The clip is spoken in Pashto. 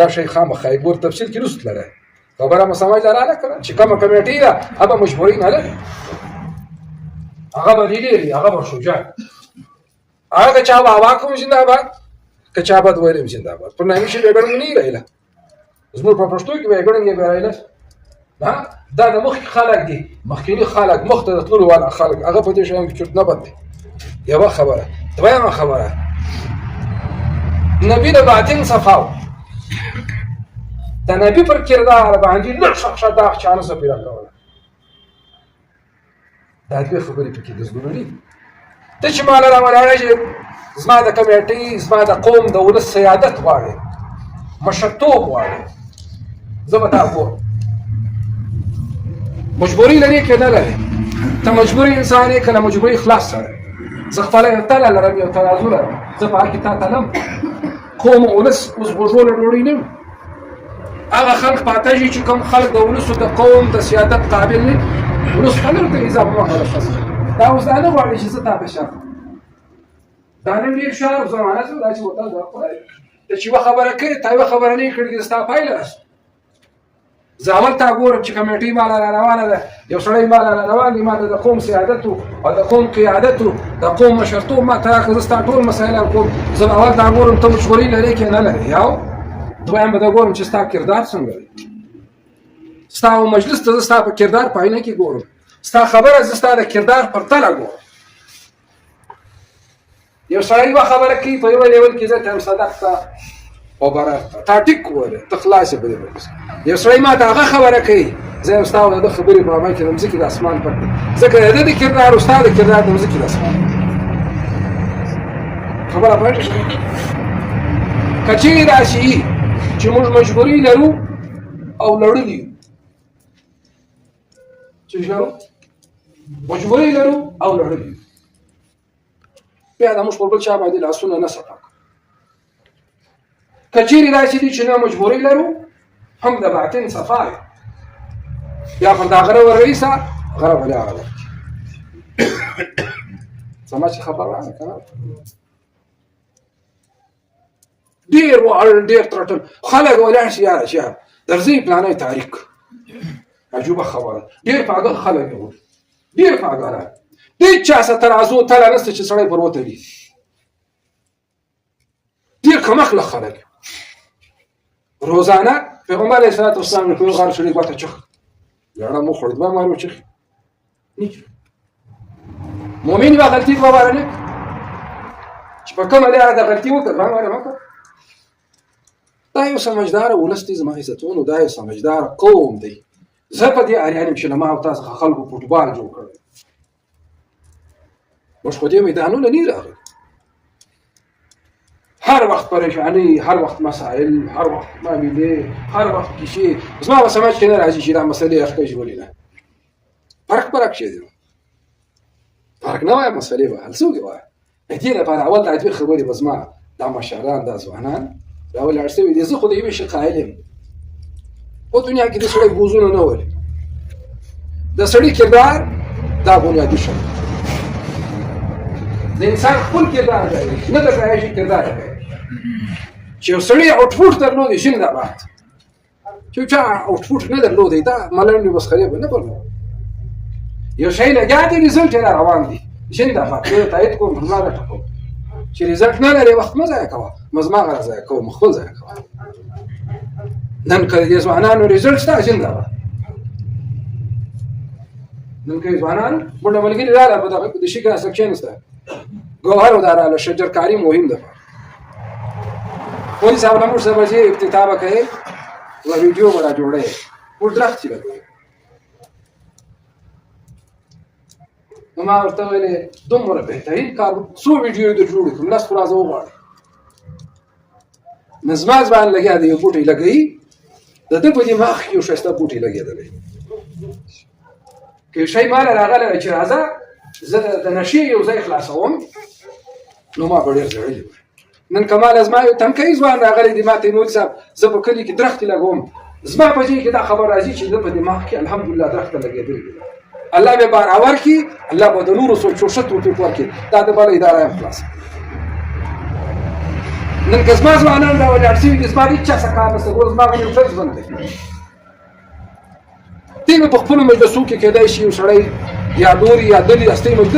دا شی خامخا ګور تفصیل کې رست لره خبره مو سمجھ رااله کړه چې کومه کمیټي ده هغه مجبوري نه لري هغه به لري هغه به شجاع هغه چا به هوا کوم زنده‌باد که چا به ویلم زنده‌باد پر نامي شي بیګړم نه راځي زموږ په پښتو کې بیګړم یې راځي نه دا د مخ خلک دي مخکینی خلک مخ ته تللو ولا خلک هغه په دې شان کې چرت نه بد یو خبره دویمه خبره نبی د باطن صفاو د نبی پر کردار باندې لږ شخصه دا چانه سپیرا کوله دا دې خبرې پکې د ضروري ته چې مال راوړای زما د کمیټي زما د قوم د ولس سیادت غواړي مشرتوب غواړي زما تاسو مجبوري لري که نه لري ته مجبوري انسان یې که نه مجبوري خلاص سره زه خپله یو تله لرم یو ترازو لرم زه په هغې تا تلم قوم ولس اوس غوږونه ډوډۍ نه هغه خلک پاته شي چې کوم خلک د ولسو د قوم د سیادت قابل نه ولس خلک ته اضافه مخالفت دا اوس دا نه غواړي چې زه تابع شم دا نن ډېر شهر زمانه شو دا چې ورته دا ته چې یوه خبره کوې تا یوه خبره نه یې کړې ستا پایله زه اول تا ګورم چې کمیټۍ ماله را روانه ده یو سړی ماله را روان دي ما ته د قوم سیادت او د قوم قیادت د قوم مشرتوب ما ته راکړه زه ستا ټول مسایل حل کوم زه اول تا ګورم ته مشورې لرې که نه لرې یو دویم به دا ګورم چې ستا کردار څنګه دی ستا مجلس ته زه ستا په کردار په آینه کې ګورم ستا خبره زه ستا د کردار پر تله ګورم یو سړی یوه خبره کوي په یوه لیول کې زه ته صدقته او برا تا ټیک وره ته خلاص به دې یو سړی ما ته هغه خبره کوي زه یو ستا د خبرې په عمل کې د مځکې د اسمان پر ځکه د دې کردار او ستا د کردار د مځکې د اسمان خبره پوه شوې که چیرې راشي چې موږ مجبوري لرو او لړلي یو چې لرو مجبوري لرو او لړلي یو بیا دا موږ پر بل چا باندې لاسونه نه سپک کچېرې راشي دي چې نه مجبوري لرو هم د باطن صفای یا پر دا غره ور رئیسه غره ولې هغه سما چې خبر راغله که نه ډېر وهل ډېر ترټل خلک ولاړ شي یاره چې درځئ پلانی تاریک عجوبه خبره ډېر پاګل خلک یې ډېر پاګلان هېڅ چا سره ترازو تله نشته چې سړی پر وتړي ډېر کمقله خلک روزانه پیغمبر علیه الصلاة والسلام په یو غار شریک ورته چخ لړم وخوړ دوه مار وچخي مؤمن به غلطي دوه واره نه چې په کومه لاره د غلطي وکړه دوه واره مه کړه دا یو سمجدار ولس دی زما عزتونو دا یو سمجدار قوم دی زه په دې اریان یم چې له ما او تاسو څخه خلکو فوټبال جوړ کړی موږ خو دې میدانونه نه راغلي هر وخت پریشانی هر وخت مسائل هر وخت معاملې هر وخت کیسې زما په سمجھ کې نه راځي چې دا مسلې اخکې ژولې نه فرق شي دی فرق نه وایه مسلې به حل څوک یې وایه د دې لپاره اول د عجبې خبرې به زما دا مشران دا ځوانان راولاړ شوي دي زه خو د یوې شي قایل یم په دنیا کې د سړی بوزونه نه ولي د سړي کردار دا بنیادي شی د انسان خپل کردار دی نه د ځای شي کردار دی چې یو سړی آوټپوټ درلودی زنده‌باد چې چا آوټپوټ نه درلودی دا ملنډې مسخرې به نه بولو یو شی لګیا دی ریزلټ یې روان دی زنده‌باد زه تایید کوم زما ګټه کوم چې ریزلټ نه لري وخت مه ضایع کوه مزما غره ضایع کوم خپل ضایع کوه نن که د ځوانانو ریزلټ شته زنده‌باد نن که ځوانان موږ ملګري رااله په دغه د شي کې سکشن شته ګوهر وداره شجرکاری مهم ده پولیس صاحب موږ سره چې افتتاح وکړي او ویډیو ولا جوړه ور درخت چي ما ورته ویلې دومره بهترین کار څو ویډیو د جوړ کوم لاس خلاص وغواړي نظم ځوان لګیا دی بوټي لګي د دې په دماغ کې یو شسته بوټي لګیدل که شي مال راغله چې راځه زه د نشي یو ځای خلاصوم نو ما به ډېر زړلی نن کمال زما یو تنکی ځوان راغلی دی ما ته مولوي صاحب زه په کلي کې درختې لګوم زما په دې کې دا خبر راځي چې زه په دماغ کې الحمدلله درخته لګېدلی دی الله به بار ورکړي الله به د نورو څوک شوشت ورکړي دا د بله اداره یم خلاص نن که زما ځوانان راولاړ شوي دي زما د هېچا څه کار نشته ګوره زما غوندې ټول ژوند دی دې مې په خپلو مجلسو کې کیدای شي یو سړی یا نور یا دلې استۍ مجلس